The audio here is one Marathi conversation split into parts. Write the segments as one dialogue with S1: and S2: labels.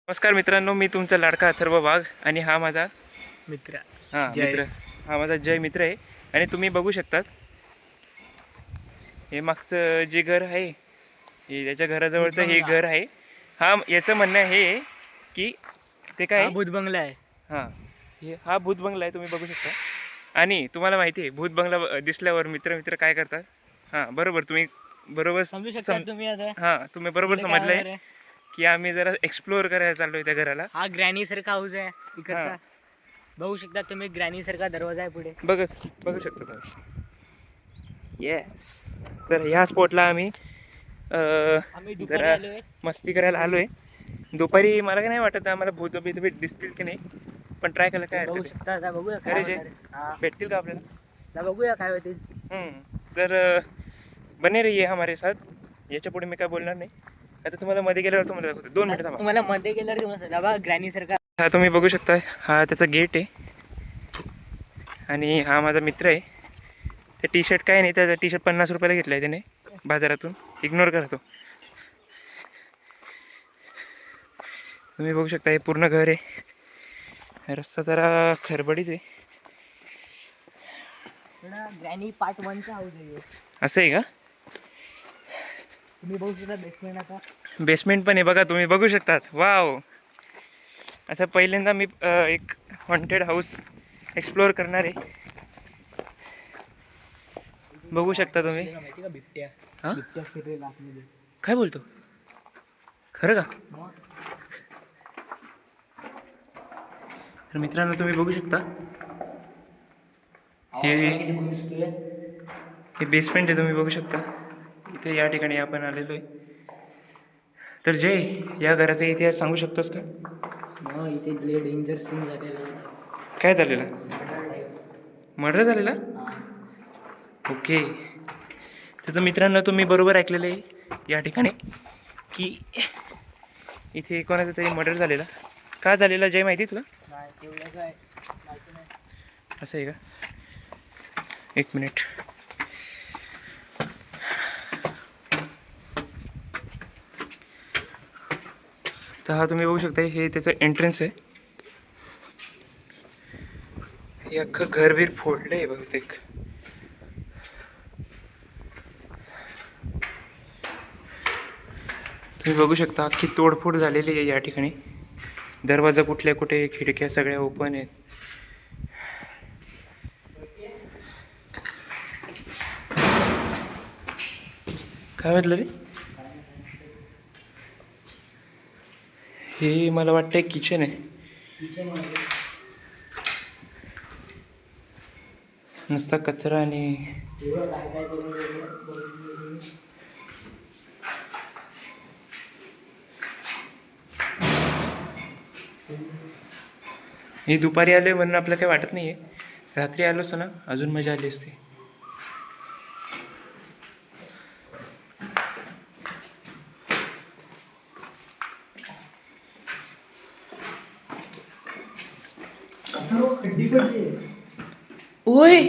S1: नमस्कार मित्रांनो, मी तुमचा लाडका अथर्व वाघ आणि हा माझा
S2: मित्र
S1: मित्र हा माझा जय मित्र आहे. आणि तुम्ही बघू शकतात हे मागचं जे घर आहे हे त्याच्या घराजवळचं हे घर आहे. याचं म्हणणं हे आहे की ते काय
S2: भूत बंगला आहे.
S1: हा भूत बंगला आहे, तुम्ही बघू शकता. आणि तुम्हाला माहिती आहे भूत बंगला दिसल्यावर मित्र मित्र काय करतात? बरोबर, तुम्ही बरोबर
S2: समजू शकता तुम्ही आता.
S1: तुम्ही बरोबर समजलंय की आम्ही जरा एक्सप्लोअर करायला चाललोय त्या घराला.
S2: हा ग्रॅनी सारखा हाऊस आहे इकडचा. बघू शकता तुम्ही, ग्रॅनी सारखा दरवाजा आहे पुढे.
S1: बघू शकता तुम्ही. येस, तर ह्या स्पॉटला आम्ही जरा मस्ती करायला आलोय. दुपारी मला काय नाही वाटत आम्हाला भूत दिसतील की नाही, पण ट्राय करायला काय
S2: बघू शकता. बघूया
S1: भेटतील का आपल्याला.
S2: बघूया काय होतील.
S1: तर बने रहिए हमारे साथ. याच्या पुढे मी काय बोलणार नाही. आता तुम्हाला मध्ये गेल्यावर तुम्हाला दाखवतो. 2 मिनिटं थांबा.
S2: तुम्हाला मध्ये गेल्यावर तुम्हाला ग्रॅनी सारखा.
S1: हा तुम्ही बघू शकता, हा त्याचा गेट आहे. आणि हा माझा मित्र आहे. ते टी शर्ट काय नाही, त्याचा टी शर्ट 50 रुपयाला घेतला आहे त्याने बाजारातून. इग्नोर करा तो. तुम्ही बघू शकता हे पूर्ण घर आहे. रस्ता जरा खरबडीच आहे.
S2: ग्रॅनी पार्ट 1चा हाऊस आहे.
S1: असं आहे का?
S2: तुम्ही बघू शकता बेसमेंट. आता
S1: बेसमेंट पण आहे बघा, तुम्ही बघू शकतात. वाव, आता पहिल्यांदा मी एक हॉन्टेड हाऊस एक्सप्लोअर करणार आहे. बघू शकता तुम्ही.
S2: माहिती का बिबट्या? बिबट्या फिरेल आतमध्ये.
S1: काय बोलतो? खरं का? तर मित्रांनो तुम्ही बघू शकता हे बेसमेंट आहे. तुम्ही बघू शकता इथे या ठिकाणी आपण आलेलो आहे. तर जय, या घराचा इतिहास सांगू शकतोस का?
S2: इथे डेंजर सीन झालेला.
S1: काय झालेला? मर्डर झालेला? ओके. तर मित्रांनो तुम्ही बरोबर ऐकलेलं आहे या ठिकाणी की इथे कोणाचा तरी मर्डर झालेला. का झालेला जय, माहिती तुला? असं आहे का? 1 मिनिट. तर हा तुम्ही बघू शकता हे त्याचं एंट्रन्स आहे. हे अख्खं घरबीर फोडलं आहे बहुतेक. तुम्ही बघू शकता अख्खी तोडफोड झालेली आहे या ठिकाणी. दरवाजा कुठल्या कुठे, खिडक्या सगळ्या ओपन आहेत. काय वाटलं रे? हे मला वाटतं किचन आहे. नुसता कचरा आणि हे दुपारी आलोय म्हणून आपल्याला काही वाटत नाहीये. रात्री आलो असतो ना अजून मजा आली असते. ओय,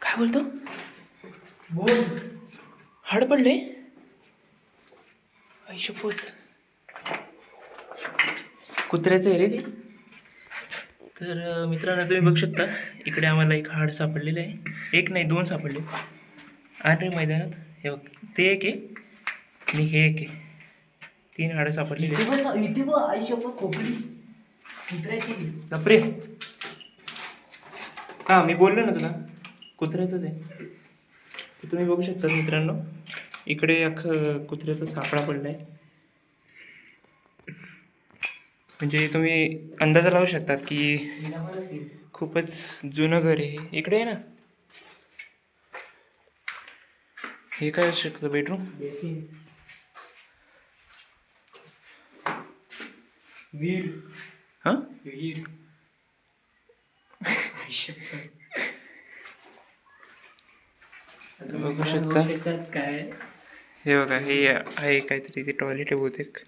S1: काय बोलतो? हाड पडले. शपथ, कुत्र्याचं आहे रे ते. तर मित्रांनो तुम्ही बघू शकता इकडे आम्हाला एक हाड सापडलेलं आहे. एक नाही, 2 सापडले. आठ मैदानात. हे बघ, ते एक आहे आणि हे एक आहे. 3 हाडं सापडलेली. बापरे, मी बोललो ना तुला कुत्र्याचंच आहे. तर तुम्ही बघू शकता मित्रांनो इकडे अख्खं कुत्र्याचा सापळा पडलाय. म्हणजे तुम्ही अंदाजा लावू शकतात की खूपच जुनं घर आहे. इकडे आहे ना, हे काय असू शकतं? बेडरूम, वीर. वीर बघू शकता.
S2: काय
S1: हे बघा, हे आहे काहीतरी. ते टॉयलेट आहे बहुतेक.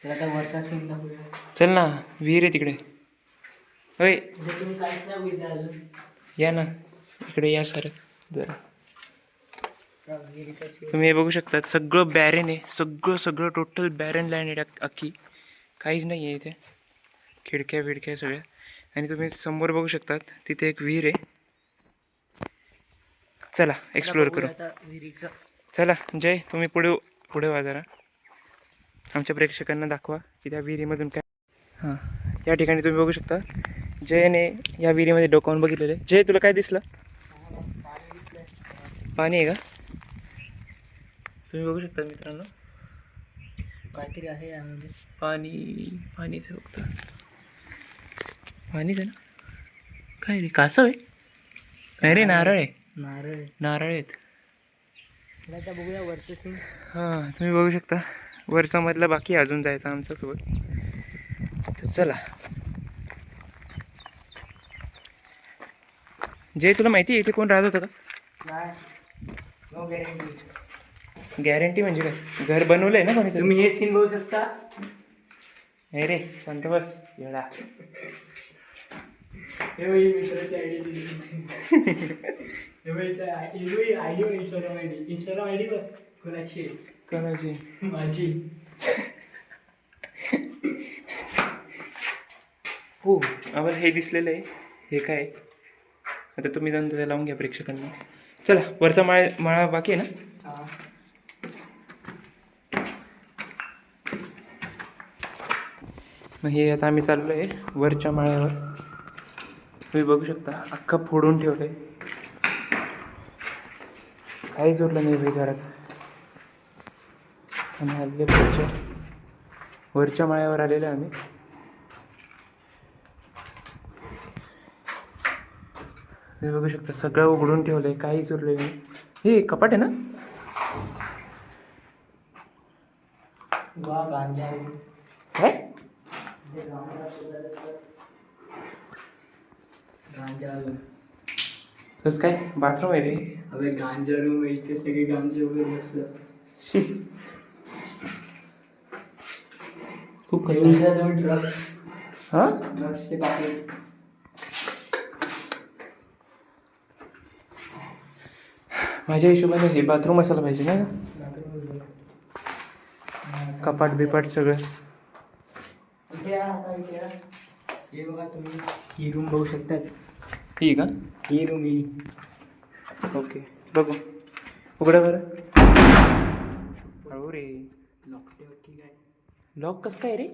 S2: आता वरचा सीन दाखवूया.
S1: चल ना, विहीर आहे तिकडे. होय,
S2: तुम्ही काहीच नाही बघितलं अजून.
S1: या ना इकडे, या सर जरा. तुम्ही हे बघू शकता, सगळं बॅरेन आहे, सगळं टोटल बॅरेन लँड आहे अख्खी. काहीच नाही आहे इथे, खिडक्या बिडक्या सगळ्या. आणि तुम्ही समोर बघू शकतात तिथे एक विहीर आहे. चला एक्सप्लोअर करू.
S2: विहिरीचं
S1: चला जय, तुम्ही पुढे वा जरा, आमच्या प्रेक्षकांना दाखवा की त्या विहिरीमधून काय. हां, या ठिकाणी तुम्ही बघू शकता जयने या विहिरीमध्ये डोकावून बघितलेलं आहे. जय, तुला काय दिसलं? पाणी आहे का? तुम्ही बघू शकता मित्रांनो,
S2: काहीतरी आहे यामध्ये.
S1: पाणीच आहे फक्त, पाणीच आहे ना. काय रे, कासव आहे? नाही रे, नारळ आहे. नारळ आहेत.
S2: आता बघूया वरचं सीन.
S1: हां, तुम्ही बघू शकता वरचा मधला बाकी आहे अजून जायचा आमच्यासोबत. तर चला. जय, तुला माहिती आहे इथे कोण राहत होतं का?
S2: No guarantee.
S1: गॅरंटी म्हणजे काय? घर बनवलंय ना कोणी?
S2: तुम्ही हे सीन बघू शकता.
S1: नाही रे, शांत बस येडा.
S2: हे बघ, मित्राची आयडी दिली. हे बघ, इंस्टाग्राम आयडी बघ. कोणाची? माझी.
S1: हो, आम्हाला हे दिसलेलं आहे. हे काय? आता तुम्ही जाऊन त्याला लावून घ्या प्रेक्षकांना. चला, वरचा माळा बाकी आहे ना. मग हे आता आम्ही चाललो आहे वरच्या माळ्यावर. तुम्ही बघू शकता अख्खं फोडून ठेवलं आहे, काहीच उरलं नाही भाई घरात. आणि हल्ले वरच्या माळ्यावर आलेलो आहे आम्ही. तुम्ही बघू शकता सगळं उघडून ठेवलं आहे, काहीच उरलं नाही. हे कपाट आहे ना? काय? कसं काय? बाथरूम आहे रे.
S2: अबे गांजा रूम आहे, इथे सगळे गांजे वगैरे असतात.
S1: खूप
S2: ड्रग्स.
S1: हां,
S2: ड्रग्सचे पाकिट.
S1: माझ्या हिशोबाने हे बाथरूम असायला पाहिजे ना. कपाट बिपाट सगळं.
S2: हे बघा तुम्ही, ही रूम बघू शकतात.
S1: ही का?
S2: ही रूम ही.
S1: ओके, बघू. उघडा बरं. हळू रे.
S2: लॉक ठेव. ठीक आहे.
S1: लॉक कसं काय रे?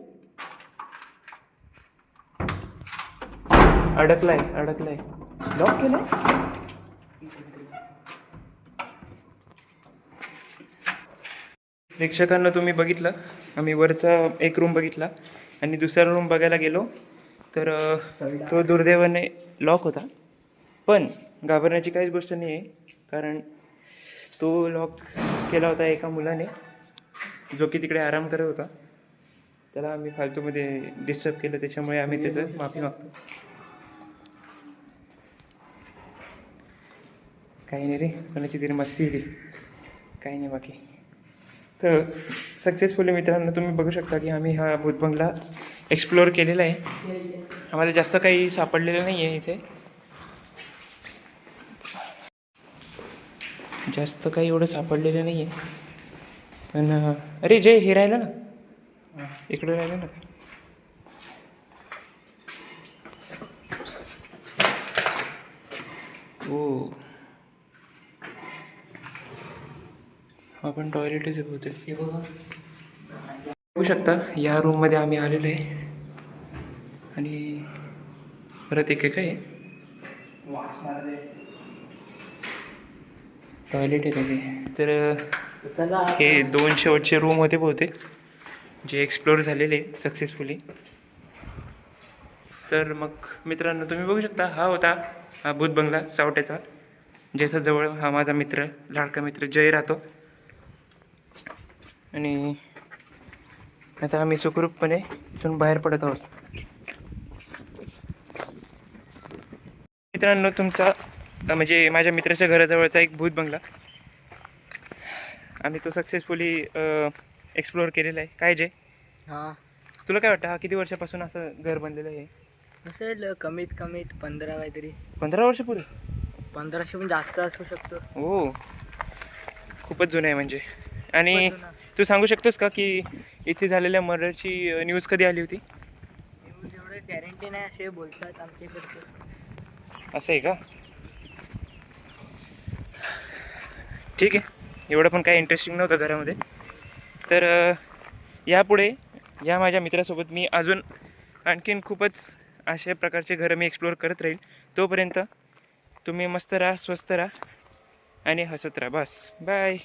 S1: अडकलाय. लॉक केलंय. प्रेक्षकांना तुम्ही बघितलं, आम्ही वरचा एक रूम बघितला आणि दुसरा रूम बघायला गेलो तर तो दुर्दैवाने लॉक होता. पण घाबरण्याची काहीच गोष्ट नाही आहे, कारण तो लॉक केला होता एका मुलाने जो की तिकडे आराम करत होता. त्याला आम्ही फालतूमध्ये डिस्टर्ब केलं, त्याच्यामुळे आम्ही त्याचं माफी मागतो. काही नाही रे, कोणाची तरी मस्ती होती, काही नाही बाकी. तर सक्सेसफुली मित्रांनो तुम्ही बघू शकता की आम्ही हा भूतबंगला एक्सप्लोअर केलेला आहे. आम्हाला जास्त काही सापडलेलं नाही आहे इथे, जास्त काही एवढं सापडलेलं नाही आहे. पण अरे जय, हे राहिलं ना, इकडे राहिलं ना. ओ, आपण टॉयलेटच आहे बहुतेक.
S2: हे बघा,
S1: बघू शकता या रूममध्ये आम्ही आलेलो आहे. आणि परत एक काय
S2: वास मारले.
S1: टॉयलेट आहे त्याचे. तर
S2: चला,
S1: हे 2 शेवटचे रूम होते बहुतेक जे एक्सप्लोअर झालेले सक्सेसफुली. तर मग मित्रांनो तुम्ही बघू शकता हा होता हा भूत बंगला सावट्याचा, ज्याचा जवळ हा माझा मित्र, लाडका मित्र जय राहतो. आणि आता आम्ही सुखरूपपणे इथून बाहेर पडत आहोत. मित्रांनो तुमचा म्हणजे माझ्या मित्राच्या घराजवळचा एक भूत बंगला आम्ही तो सक्सेसफुली एक्सप्लोअर केलेला आहे. काय जे
S2: हां,
S1: तुला काय वाटतं, हा किती वर्षापासून असं घर बनलेलं आहे?
S2: असेल कमीत 15 काहीतरी.
S1: 15 वर्ष पुरे?
S2: 1500 पण जास्त असू शकतो.
S1: हो, खूपच जुनं आहे म्हणजे. आणि तू सांगू शकतोस का की इथे झालेल्या मर्डरची न्यूज कधी आली होती?
S2: न्यूज एवढे गॅरंटी नाही असे बोलतात आमच्या इकडचे.
S1: असं आहे का? ठीक आहे, एवढं पण काही इंटरेस्टिंग नव्हतं घरामध्ये. तर यापुढे या माझ्या मित्रासोबत मी अजून आणखीन खूपच अशा प्रकारचे घरं मी एक्सप्लोअर करत राहील. तोपर्यंत तुम्ही मस्त राहा, स्वस्त राहा आणि हसत राहा. बस बाय.